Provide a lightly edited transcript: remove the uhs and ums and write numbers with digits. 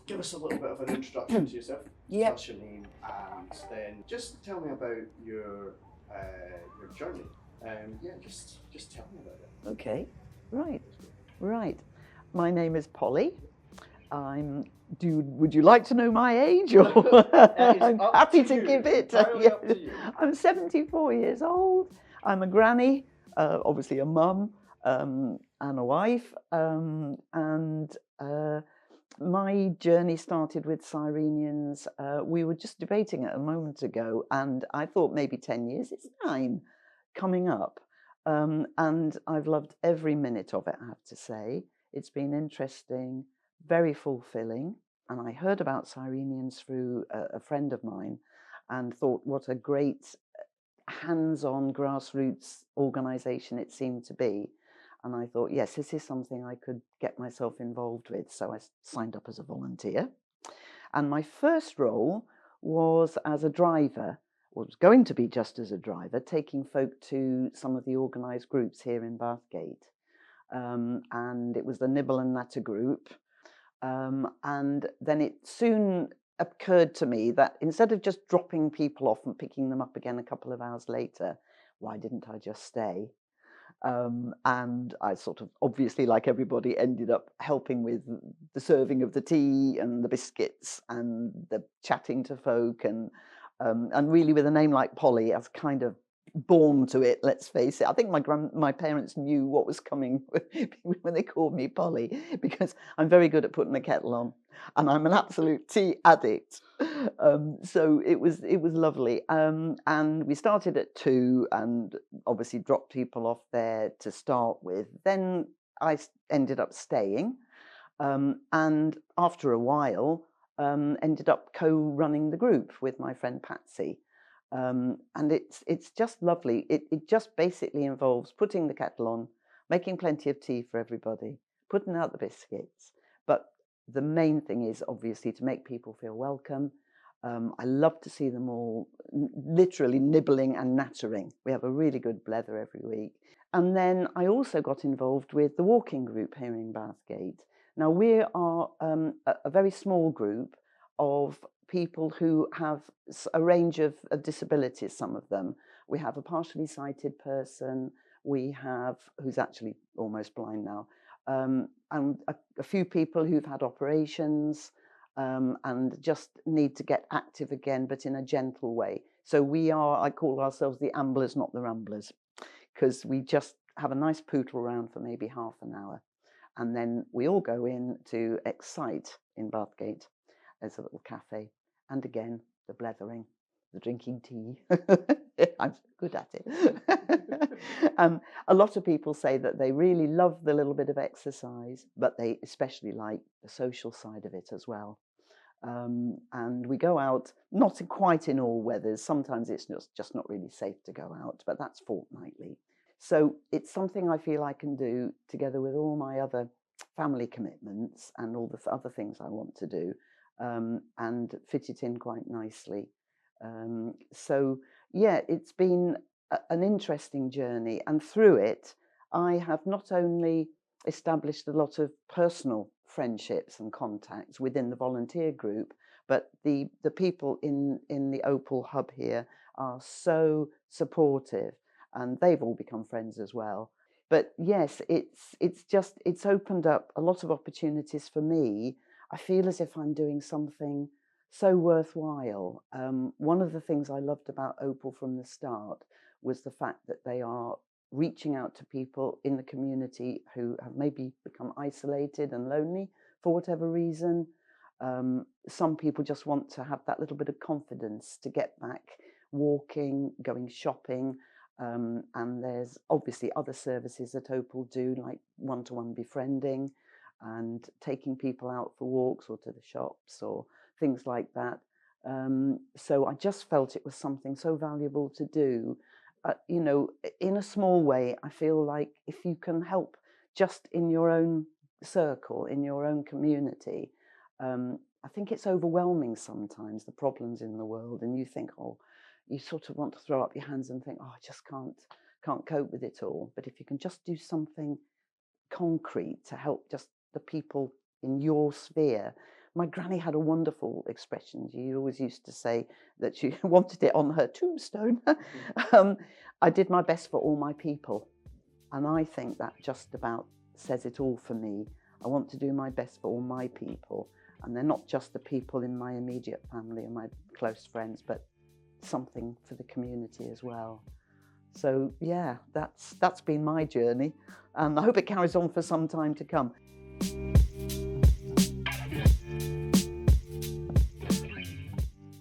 Give us a little bit of an introduction to yourself. Yep. Tell us your name, and then just tell me about your journey. Yeah, just tell me about it. Okay. Right. My name is Polly. Would you like to know my age? Or I'm happy to give it. Entirely up to you. I'm 74 years old. I'm a granny, obviously a mum, and a wife. My journey started with Cyrenians. We were just debating it a moment ago, and I thought maybe 10 years. It's 9 coming up. And I've loved every minute of it, I have to say. It's been interesting, very fulfilling. And I heard about Cyrenians through a friend of mine and thought what a great hands-on grassroots organisation it seemed to be. And I thought, yes, this is something I could get myself involved with. So I signed up as a volunteer. And my first role was as a driver, was going to be just as a driver, taking folk to some of the organised groups here in Bathgate. And it was the Nibble and Natter group. And then it soon occurred to me that instead of just dropping people off and picking them up again a couple of hours later, why didn't I just stay? And I sort of, obviously, like everybody, ended up helping with the serving of the tea and the biscuits and the chatting to folk, and really with a name like Polly, I was kind of born to it. Let's face it. I think my parents knew what was coming when they called me Polly, because I'm very good at putting the kettle on, and I'm an absolute tea addict. So it was lovely. And we started at 2, and obviously dropped people off there to start with. Then I ended up staying, and after a while, ended up co-running the group with my friend Patsy. And it's just lovely. It just basically involves putting the kettle on, making plenty of tea for everybody, putting out the biscuits. But the main thing is obviously to make people feel welcome. I love to see them all literally nibbling and nattering. We have a really good blether every week. And then I also got involved with the walking group here in Bathgate. Now, we are a very small group of people who have a range of disabilities, some of them. We have a partially sighted person, we have, who's actually almost blind now, and a few people who've had operations, and just need to get active again, but in a gentle way. So I call ourselves the amblers, not the ramblers, because we just have a nice pootle around for maybe half an hour. And then we all go in to Excite in Bathgate. There's a little cafe. And again, the blethering, the drinking tea. I'm good at it. A lot of people say that they really love the little bit of exercise, but they especially like the social side of it as well. And we go out, not quite in all weathers. Sometimes it's just not really safe to go out, but that's fortnightly. So it's something I feel I can do together with all my other family commitments and all the other things I want to do, and fit it in quite nicely. So yeah, it's been an interesting journey, and through it, I have not only established a lot of personal friendships and contacts within the volunteer group, but the people in the Opal hub here are so supportive, and they've all become friends as well. But yes, it's opened up a lot of opportunities for me. I feel as if I'm doing something so worthwhile. One of the things I loved about Opal from the start was the fact that they are reaching out to people in the community who have maybe become isolated and lonely for whatever reason. Some people just want to have that little bit of confidence to get back walking, going shopping. And there's obviously other services that Opal do, like one-to-one befriending and taking people out for walks or to the shops or things like that. So I just felt it was something so valuable to do. In a small way, I feel like if you can help just in your own circle, in your own community, I think it's overwhelming sometimes, the problems in the world, and you think, oh, you sort of want to throw up your hands and think, oh, I just can't cope with it all. But if you can just do something concrete to help just the people in your sphere. My granny had a wonderful expression. She always used to say that she wanted it on her tombstone. I did my best for all my people. And I think that just about says it all for me. I want to do my best for all my people. And they're not just the people in my immediate family and my close friends, but something for the community as well. So yeah, that's been my journey. And I hope it carries on for some time to come.